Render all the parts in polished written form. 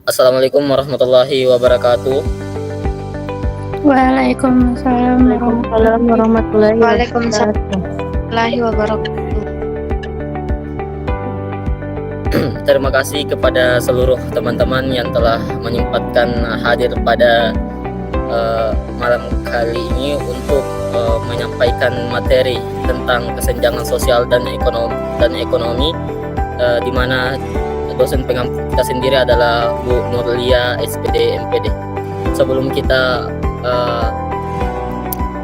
Assalamualaikum warahmatullahi wabarakatuh. Waalaikumsalam Waalaikumsalam warahmatullahi Waalaikumsalam wabarakatuh. warahmatullahi wabarakatuh. Terima kasih kepada seluruh teman-teman yang telah menyempatkan hadir pada malam kali ini untuk menyampaikan materi tentang kesenjangan sosial dan ekonomi, di mana dosen pengampu kita sendiri adalah Bu Nurlia SPD MPD. Sebelum kita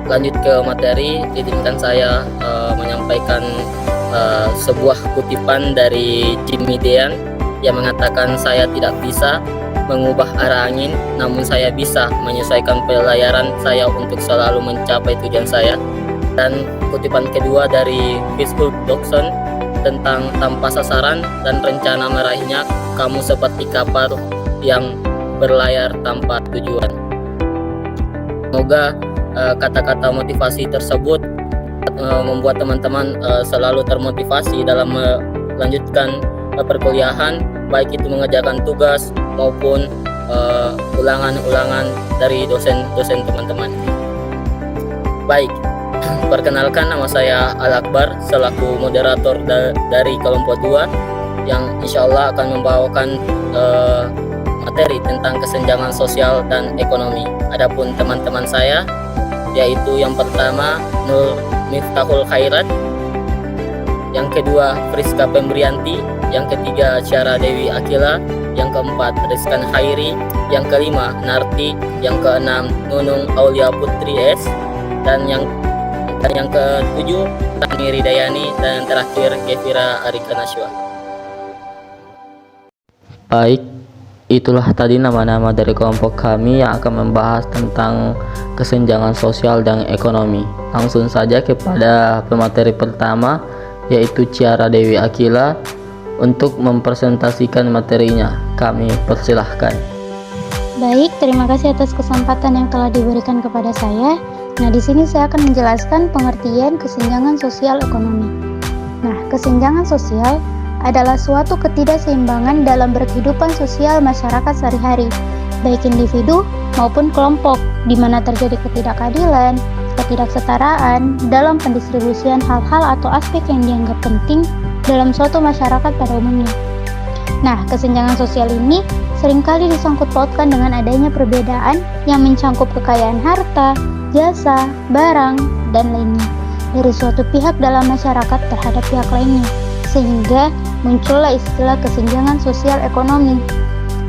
lanjut ke materi, izinkan saya menyampaikan sebuah kutipan dari Jimmy Dean yang mengatakan, saya tidak bisa mengubah arah angin, namun saya bisa menyesuaikan pelayaran saya untuk selalu mencapai tujuan saya. Dan kutipan kedua dari Fitzhugh Dodson tentang tanpa sasaran dan rencana meraihnya, kamu seperti kapal yang berlayar tanpa tujuan. Semoga kata-kata motivasi tersebut membuat teman-teman selalu termotivasi dalam melanjutkan perkuliahan, baik itu mengerjakan tugas maupun ulangan-ulangan dari dosen-dosen teman-teman. Baik, perkenalkan, nama saya Al Akbar selaku moderator dari kelompok 2 yang insya Allah akan membawakan materi tentang kesenjangan sosial dan ekonomi. Adapun teman-teman saya, yaitu yang pertama Nur Miftahul Khairat, yang kedua Friska Pembrianti, yang ketiga Syara Dewi Akila, yang keempat Rizkan Khairi, yang kelima Narti, yang keenam Nunung Aulia Putri S, dan yang ketujuh Tani Ridayani, dan terakhir Kevira Arika Nashwa. Baik, itulah tadi nama-nama dari kelompok kami yang akan membahas tentang kesenjangan sosial dan ekonomi. Langsung saja kepada pemateri pertama, yaitu Syara Dewi Akila untuk mempresentasikan materinya. Kami persilahkan. Baik, terima kasih atas kesempatan yang telah diberikan kepada saya. Nah, di sini saya akan menjelaskan pengertian kesenjangan sosial ekonomi. Nah, kesenjangan sosial adalah suatu ketidakseimbangan dalam berkehidupan sosial masyarakat sehari-hari, baik individu maupun kelompok, di mana terjadi ketidakadilan, ketidaksetaraan dalam pendistribusian hal-hal atau aspek yang dianggap penting dalam suatu masyarakat pada umumnya. Nah, kesenjangan sosial ini seringkali disangkut pautkan dengan adanya perbedaan yang mencangkup kekayaan harta, jasa, barang, dan lainnya dari suatu pihak dalam masyarakat terhadap pihak lainnya, sehingga muncullah istilah kesenjangan sosial ekonomi.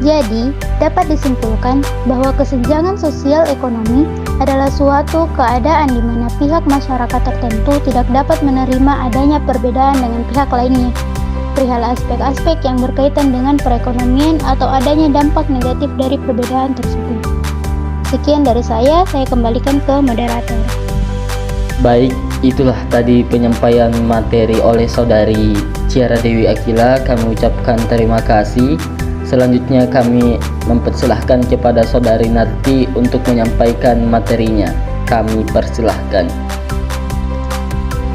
Jadi, dapat disimpulkan bahwa kesenjangan sosial ekonomi adalah suatu keadaan di mana pihak masyarakat tertentu tidak dapat menerima adanya perbedaan dengan pihak lainnya perihal aspek-aspek yang berkaitan dengan perekonomian atau adanya dampak negatif dari perbedaan tersebut. Sekian dari saya kembalikan ke moderator. Baik, itulah tadi penyampaian materi oleh saudari Syara Dewi Akila. Kami ucapkan terima kasih. Selanjutnya kami mempersilahkan kepada saudari Narti untuk menyampaikan materinya. Kami persilahkan.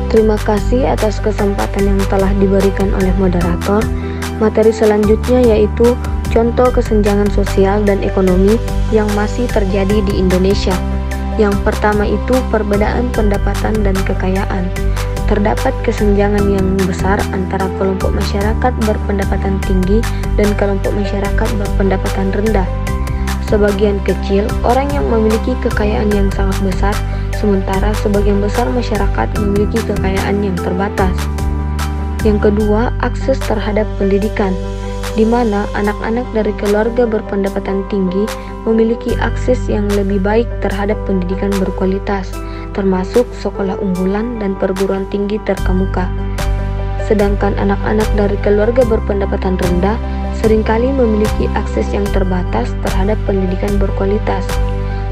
Terima kasih atas kesempatan yang telah diberikan oleh moderator. Materi selanjutnya yaitu contoh kesenjangan sosial dan ekonomi yang masih terjadi di Indonesia. Yang pertama itu perbedaan pendapatan dan kekayaan. Terdapat kesenjangan yang besar antara kelompok masyarakat berpendapatan tinggi dan kelompok masyarakat berpendapatan rendah. Sebagian kecil orang yang memiliki kekayaan yang sangat besar, sementara sebagian besar masyarakat memiliki kekayaan yang terbatas. Yang kedua, akses terhadap pendidikan, di mana anak-anak dari keluarga berpendapatan tinggi memiliki akses yang lebih baik terhadap pendidikan berkualitas, termasuk sekolah unggulan dan perguruan tinggi terkemuka. Sedangkan anak-anak dari keluarga berpendapatan rendah seringkali memiliki akses yang terbatas terhadap pendidikan berkualitas.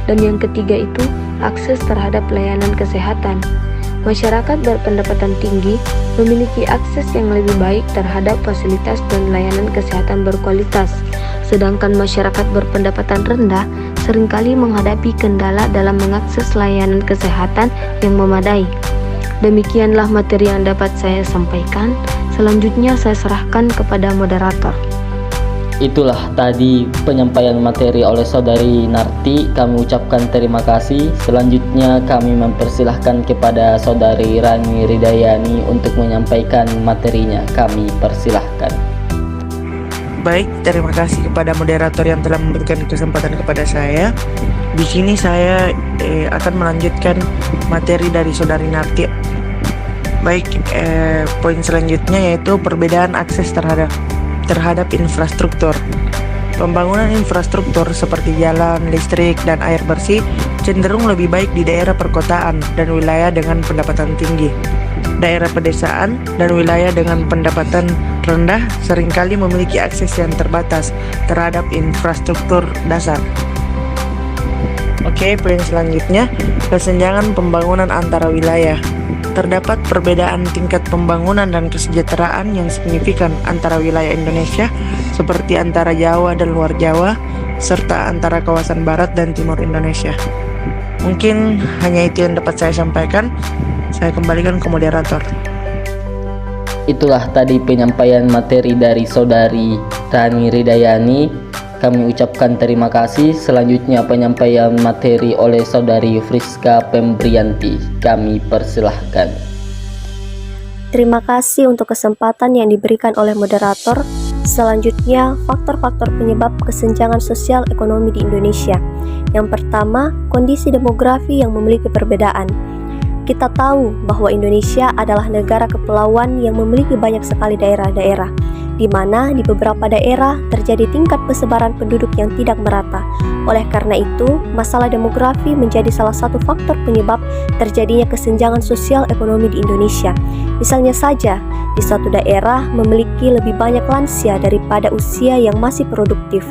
Dan yang ketiga itu akses terhadap layanan kesehatan. Masyarakat berpendapatan tinggi memiliki akses yang lebih baik terhadap fasilitas dan layanan kesehatan berkualitas, sedangkan masyarakat berpendapatan rendah seringkali menghadapi kendala dalam mengakses layanan kesehatan yang memadai. Demikianlah materi yang dapat saya sampaikan. Selanjutnya saya serahkan kepada moderator. Itulah tadi penyampaian materi oleh Saudari Narti. Kami ucapkan terima kasih. Selanjutnya kami mempersilahkan kepada Saudari Rani Ridayani untuk menyampaikan materinya. Kami persilahkan. Baik, terima kasih kepada moderator yang telah memberikan kesempatan kepada saya. Di sini saya akan melanjutkan materi dari Saudari Narti. Baik, poin selanjutnya yaitu perbedaan akses terhadap infrastruktur. Pembangunan infrastruktur seperti jalan, listrik, dan air bersih cenderung lebih baik di daerah perkotaan dan wilayah dengan pendapatan tinggi. Daerah pedesaan dan wilayah dengan pendapatan rendah seringkali memiliki akses yang terbatas terhadap infrastruktur dasar. Oke, poin selanjutnya, kesenjangan pembangunan antara wilayah. Terdapat perbedaan tingkat pembangunan dan kesejahteraan yang signifikan antara wilayah Indonesia, seperti antara Jawa dan luar Jawa, serta antara kawasan barat dan timur Indonesia. Mungkin hanya itu yang dapat saya sampaikan. Saya kembalikan ke moderator. Itulah tadi penyampaian materi dari Saudari Rani Ridayani. Kami ucapkan terima kasih. Selanjutnya penyampaian materi oleh Saudari Friska Pembrianti. Kami persilahkan. Terima kasih untuk kesempatan yang diberikan oleh moderator. Selanjutnya, faktor-faktor penyebab kesenjangan sosial ekonomi di Indonesia. Yang pertama, kondisi demografi yang memiliki perbedaan. Kita tahu bahwa Indonesia adalah negara kepulauan yang memiliki banyak sekali daerah-daerah, di mana di beberapa daerah terjadi tingkat persebaran penduduk yang tidak merata. Oleh karena itu, masalah demografi menjadi salah satu faktor penyebab terjadinya kesenjangan sosial ekonomi di Indonesia. Misalnya saja, di suatu daerah memiliki lebih banyak lansia daripada usia yang masih produktif.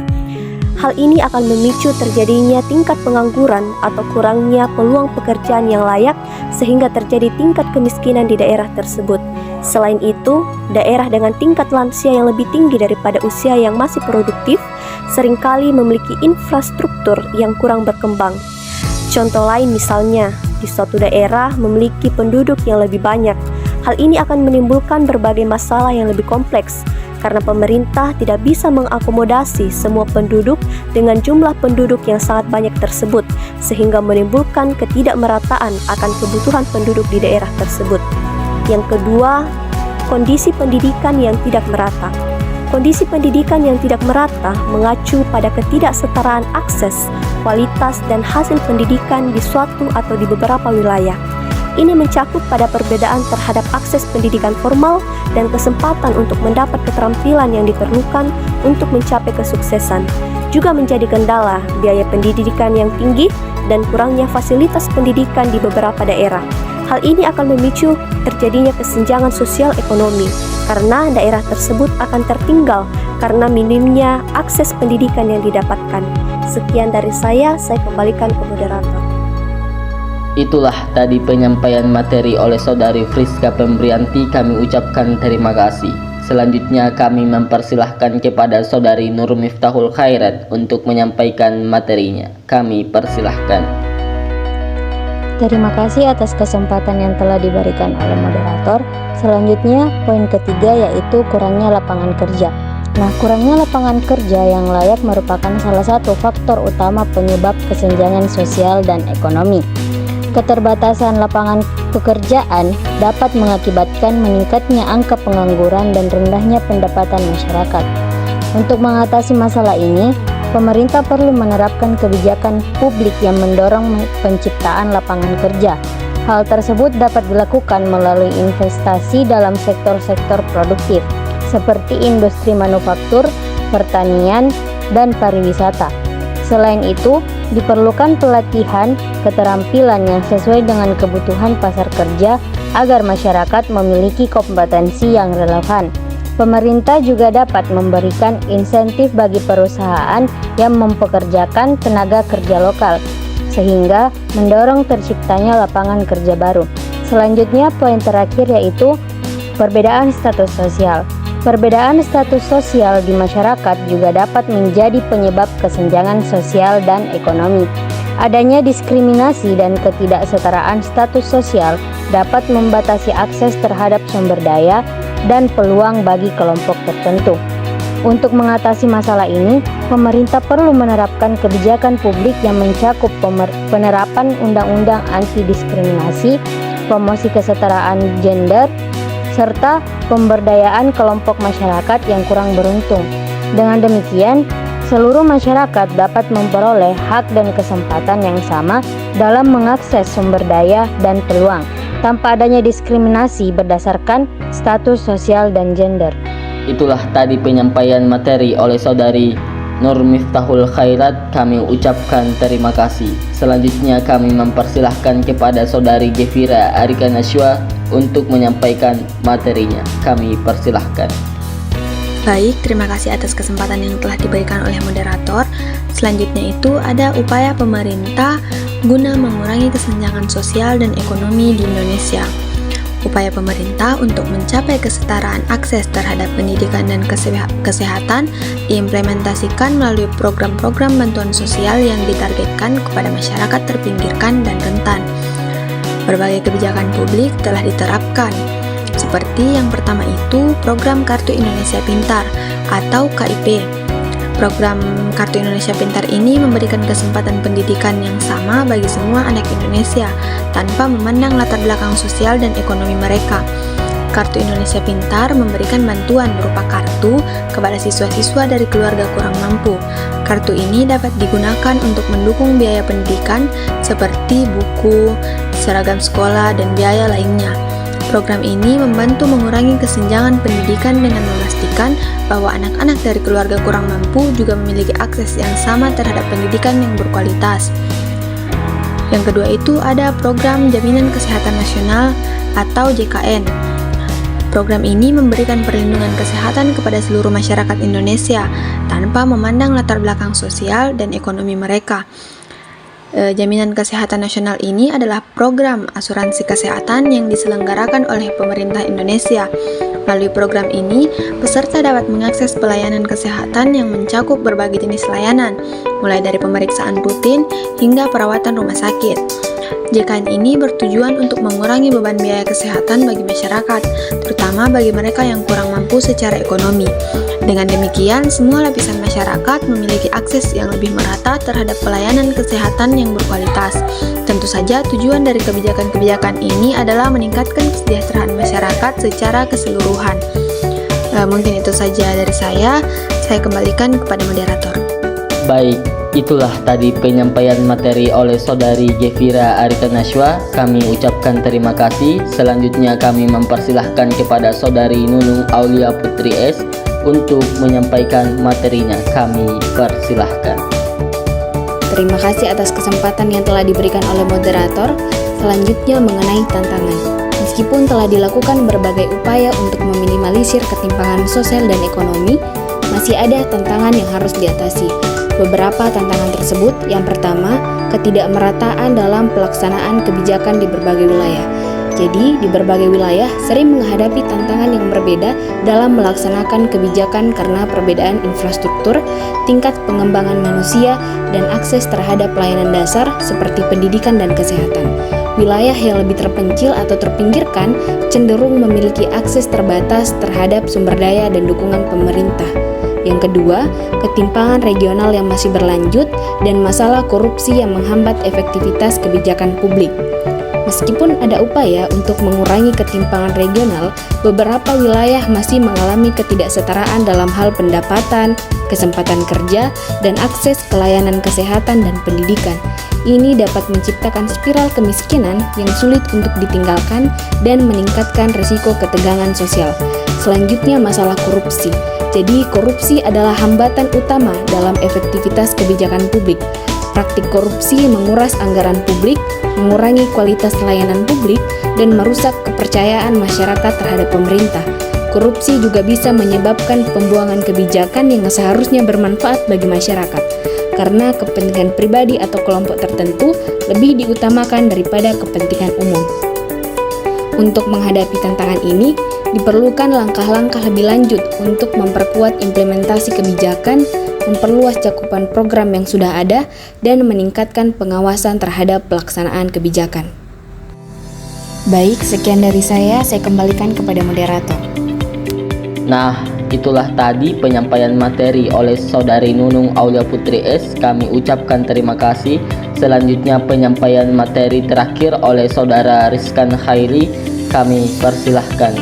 Hal ini akan memicu terjadinya tingkat pengangguran atau kurangnya peluang pekerjaan yang layak, sehingga terjadi tingkat kemiskinan di daerah tersebut. Selain itu, daerah dengan tingkat lansia yang lebih tinggi daripada usia yang masih produktif seringkali memiliki infrastruktur yang kurang berkembang. Contoh lain misalnya, di suatu daerah memiliki penduduk yang lebih banyak. Hal ini akan menimbulkan berbagai masalah yang lebih kompleks, karena pemerintah tidak bisa mengakomodasi semua penduduk dengan jumlah penduduk yang sangat banyak tersebut, sehingga menimbulkan ketidakmerataan akan kebutuhan penduduk di daerah tersebut. Yang kedua, kondisi pendidikan yang tidak merata. Kondisi pendidikan yang tidak merata mengacu pada ketidaksetaraan akses, kualitas, dan hasil pendidikan di suatu atau di beberapa wilayah. Ini mencakup pada perbedaan terhadap akses pendidikan formal dan kesempatan untuk mendapat keterampilan yang diperlukan untuk mencapai kesuksesan. Juga menjadi kendala biaya pendidikan yang tinggi dan kurangnya fasilitas pendidikan di beberapa daerah. Hal ini akan memicu terjadinya kesenjangan sosial ekonomi, karena daerah tersebut akan tertinggal karena minimnya akses pendidikan yang didapatkan. Sekian dari saya kembalikan ke moderator. Itulah tadi penyampaian materi oleh Saudari Friska Pembrianti. Kami ucapkan terima kasih. Selanjutnya kami mempersilahkan kepada Saudari Nur Miftahul Khairat untuk menyampaikan materinya. Kami persilahkan. Terima kasih atas kesempatan yang telah diberikan oleh moderator. Selanjutnya, poin ketiga yaitu kurangnya lapangan kerja. Nah, kurangnya lapangan kerja yang layak merupakan salah satu faktor utama penyebab kesenjangan sosial dan ekonomi. Keterbatasan lapangan pekerjaan dapat mengakibatkan meningkatnya angka pengangguran dan rendahnya pendapatan masyarakat. Untuk mengatasi masalah ini, pemerintah perlu menerapkan kebijakan publik yang mendorong penciptaan lapangan kerja. Hal tersebut dapat dilakukan melalui investasi dalam sektor-sektor produktif, seperti industri manufaktur, pertanian, dan pariwisata. Selain itu, diperlukan pelatihan keterampilan yang sesuai dengan kebutuhan pasar kerja agar masyarakat memiliki kompetensi yang relevan. Pemerintah juga dapat memberikan insentif bagi perusahaan yang mempekerjakan tenaga kerja lokal, sehingga mendorong terciptanya lapangan kerja baru. Selanjutnya, poin terakhir yaitu perbedaan status sosial. Perbedaan status sosial di masyarakat juga dapat menjadi penyebab kesenjangan sosial dan ekonomi. Adanya diskriminasi dan ketidaksetaraan status sosial dapat membatasi akses terhadap sumber daya dan peluang bagi kelompok tertentu. Untuk mengatasi masalah ini, pemerintah perlu menerapkan kebijakan publik yang mencakup penerapan undang-undang anti diskriminasi, promosi kesetaraan gender, serta pemberdayaan kelompok masyarakat yang kurang beruntung. Dengan demikian, seluruh masyarakat dapat memperoleh hak dan kesempatan yang sama dalam mengakses sumber daya dan peluang, tanpa adanya diskriminasi berdasarkan status sosial dan gender. Itulah tadi penyampaian materi oleh saudari Nur Miftahul Khairat. Kami ucapkan terima kasih. Selanjutnya kami mempersilahkan kepada saudari Gefira Arika Nashwa untuk menyampaikan materinya. Kami persilahkan. Baik, terima kasih atas kesempatan yang telah diberikan oleh moderator. Selanjutnya itu ada upaya pemerintah guna mengurangi kesenjangan sosial dan ekonomi di Indonesia. Upaya pemerintah untuk mencapai kesetaraan akses terhadap pendidikan dan kesehatan diimplementasikan melalui program-program bantuan sosial yang ditargetkan kepada masyarakat terpinggirkan dan rentan. Berbagai kebijakan publik telah diterapkan, seperti yang pertama itu Program Kartu Indonesia Pintar atau KIP. Program Kartu Indonesia Pintar ini memberikan kesempatan pendidikan yang sama bagi semua anak Indonesia tanpa memandang latar belakang sosial dan ekonomi mereka. Kartu Indonesia Pintar memberikan bantuan berupa kartu kepada siswa-siswa dari keluarga kurang mampu. Kartu ini dapat digunakan untuk mendukung biaya pendidikan seperti buku, seragam sekolah, dan biaya lainnya. Program ini membantu mengurangi kesenjangan pendidikan dengan memastikan bahwa anak-anak dari keluarga kurang mampu juga memiliki akses yang sama terhadap pendidikan yang berkualitas. Yang kedua itu ada Program Jaminan Kesehatan Nasional atau JKN. Program ini memberikan perlindungan kesehatan kepada seluruh masyarakat Indonesia tanpa memandang latar belakang sosial dan ekonomi mereka. Jaminan Kesehatan Nasional ini adalah program asuransi kesehatan yang diselenggarakan oleh pemerintah Indonesia. Melalui program ini, peserta dapat mengakses pelayanan kesehatan yang mencakup berbagai jenis layanan, mulai dari pemeriksaan rutin hingga perawatan rumah sakit. JKN ini bertujuan untuk mengurangi beban biaya kesehatan bagi masyarakat, terutama bagi mereka yang kurang mampu secara ekonomi. Dengan demikian, semua lapisan masyarakat memiliki akses yang lebih merata terhadap pelayanan kesehatan yang berkualitas. Tentu saja tujuan dari kebijakan-kebijakan ini adalah meningkatkan kesejahteraan masyarakat secara keseluruhan. Mungkin itu saja dari saya kembalikan kepada moderator. Baik, itulah tadi penyampaian materi oleh saudari Gefira Arika Nashwa. Kami ucapkan terima kasih. Selanjutnya kami mempersilahkan kepada saudari Nunung Aulia Putri S untuk menyampaikan materinya. Kami persilahkan. Terima kasih atas kesempatan yang telah diberikan oleh moderator. Selanjutnya mengenai tantangan. Meskipun telah dilakukan berbagai upaya untuk meminimalisir ketimpangan sosial dan ekonomi, masih ada tantangan yang harus diatasi. Beberapa tantangan tersebut, yang pertama, ketidakmerataan dalam pelaksanaan kebijakan di berbagai wilayah. Jadi, di berbagai wilayah sering menghadapi tantangan yang berbeda dalam melaksanakan kebijakan karena perbedaan infrastruktur, tingkat pengembangan manusia, dan akses terhadap pelayanan dasar seperti pendidikan dan kesehatan. Wilayah yang lebih terpencil atau terpinggirkan cenderung memiliki akses terbatas terhadap sumber daya dan dukungan pemerintah. Yang kedua, ketimpangan regional yang masih berlanjut dan masalah korupsi yang menghambat efektivitas kebijakan publik. Meskipun ada upaya untuk mengurangi ketimpangan regional, beberapa wilayah masih mengalami ketidaksetaraan dalam hal pendapatan, kesempatan kerja, dan akses ke layanan kesehatan dan pendidikan. Ini dapat menciptakan spiral kemiskinan yang sulit untuk ditinggalkan dan meningkatkan risiko ketegangan sosial. Selanjutnya, masalah korupsi. Jadi, korupsi adalah hambatan utama dalam efektivitas kebijakan publik. Praktik korupsi menguras anggaran publik, mengurangi kualitas layanan publik, dan merusak kepercayaan masyarakat terhadap pemerintah. Korupsi juga bisa menyebabkan pembuangan kebijakan yang seharusnya bermanfaat bagi masyarakat, karena kepentingan pribadi atau kelompok tertentu lebih diutamakan daripada kepentingan umum. Untuk menghadapi tantangan ini, diperlukan langkah-langkah lebih lanjut untuk memperkuat implementasi kebijakan, memperluas cakupan program yang sudah ada, dan meningkatkan pengawasan terhadap pelaksanaan kebijakan. Baik, sekian dari saya kembalikan kepada moderator. Nah, itulah tadi penyampaian materi oleh Saudari Nunung Aulia Putri S. Kami ucapkan terima kasih. Selanjutnya penyampaian materi terakhir oleh Saudara Rizkan Khairi. Kami persilahkan.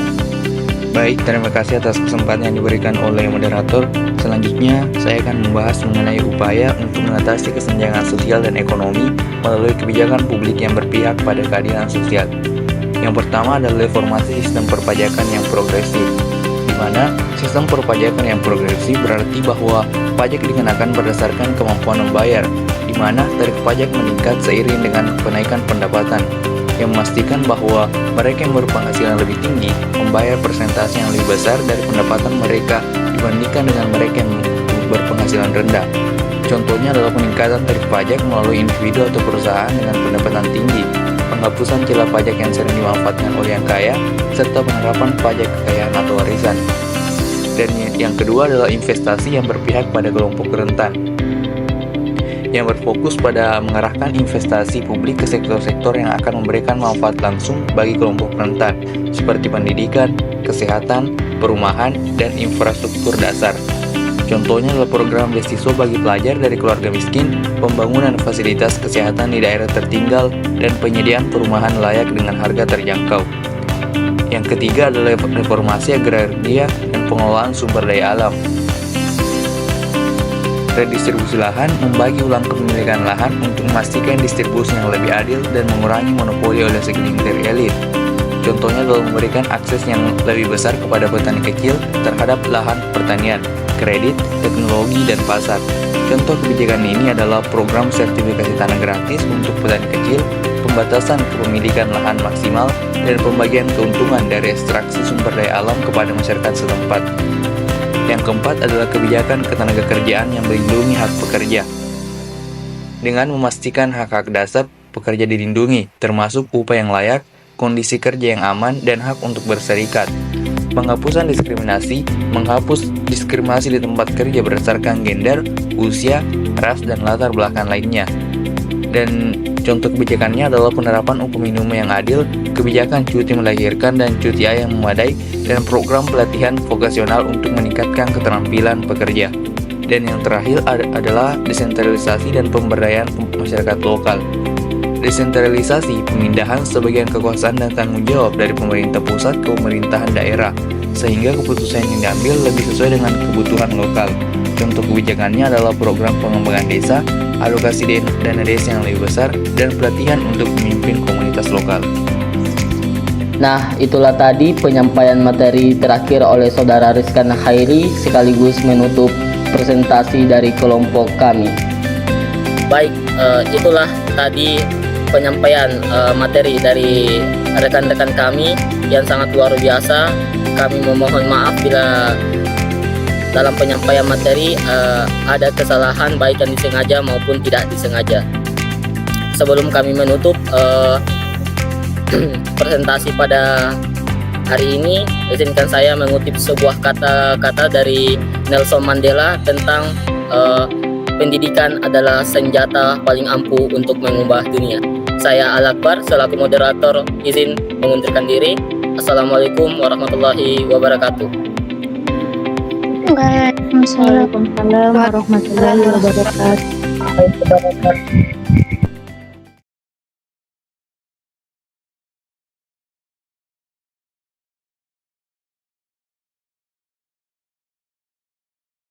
Baik, terima kasih atas kesempatan yang diberikan oleh moderator. Selanjutnya, saya akan membahas mengenai upaya untuk mengatasi kesenjangan sosial dan ekonomi melalui kebijakan publik yang berpihak pada keadilan sosial. Yang pertama adalah reformasi sistem perpajakan yang progresif, di mana sistem perpajakan yang progresif berarti bahwa pajak dikenakan berdasarkan kemampuan membayar, di mana tarif pajak meningkat seiring dengan kenaikan pendapatan, yang memastikan bahwa mereka yang berpenghasilan lebih tinggi membayar persentase yang lebih besar dari pendapatan mereka dibandingkan dengan mereka yang berpenghasilan rendah. Contohnya adalah peningkatan tarif pajak melalui individu atau perusahaan dengan pendapatan tinggi, penghapusan celah pajak yang sering dimanfaatkan oleh yang kaya, serta penerapan pajak kekayaan atau warisan. Dan yang kedua adalah investasi yang berpihak pada kelompok rentan, yang berfokus pada mengarahkan investasi publik ke sektor-sektor yang akan memberikan manfaat langsung bagi kelompok rentan, seperti pendidikan, kesehatan, perumahan, dan infrastruktur dasar. Contohnya adalah program beasiswa bagi pelajar dari keluarga miskin, pembangunan fasilitas kesehatan di daerah tertinggal, dan penyediaan perumahan layak dengan harga terjangkau. Yang ketiga adalah reformasi agraria dan pengelolaan sumber daya alam. Redistribusi lahan membagi ulang kepemilikan lahan untuk memastikan distribusi yang lebih adil dan mengurangi monopoli oleh segelintir elit. Contohnya adalah memberikan akses yang lebih besar kepada petani kecil terhadap lahan pertanian, kredit, teknologi, dan pasar. Contoh kebijakan ini adalah program sertifikasi tanah gratis untuk petani kecil, pembatasan kepemilikan lahan maksimal, dan pembagian keuntungan dari ekstraksi sumber daya alam kepada masyarakat setempat. Yang keempat adalah kebijakan ketenagakerjaan yang melindungi hak pekerja, dengan memastikan hak-hak dasar pekerja dilindungi, termasuk upah yang layak, kondisi kerja yang aman, dan hak untuk berserikat. Penghapusan diskriminasi, menghapus diskriminasi di tempat kerja berdasarkan gender, usia, ras, dan latar belakang lainnya. Dan contoh kebijakannya adalah penerapan upah minimum yang adil, kebijakan cuti melahirkan dan cuti ayah yang memadai, dan program pelatihan vokasional untuk meningkatkan keterampilan pekerja. Dan yang terakhir adalah desentralisasi dan pemberdayaan masyarakat lokal. Desentralisasi, pemindahan sebagian kekuasaan dan tanggung jawab dari pemerintah pusat ke pemerintahan daerah, sehingga keputusan yang diambil lebih sesuai dengan kebutuhan lokal. Contoh kebijakannya adalah program pengembangan desa, alokasi dana desa yang lebih besar, dan pelatihan untuk memimpin komunitas lokal. Nah, itulah tadi penyampaian materi terakhir oleh Saudara Rizkan Khairi sekaligus menutup presentasi dari kelompok kami. Baik, itulah tadi penyampaian materi dari rekan-rekan kami yang sangat luar biasa. Kami memohon maaf bila dalam penyampaian materi ada kesalahan baik yang disengaja maupun tidak disengaja. Sebelum kami menutup presentasi pada hari ini, izinkan saya mengutip sebuah kata-kata dari Nelson Mandela tentang pendidikan adalah senjata paling ampuh untuk mengubah dunia. Saya Al-Akbar selaku moderator izin mengundurkan diri. Assalamualaikum warahmatullahi wabarakatuh. Waalaikumsalam warahmatullahi wabarakatuh.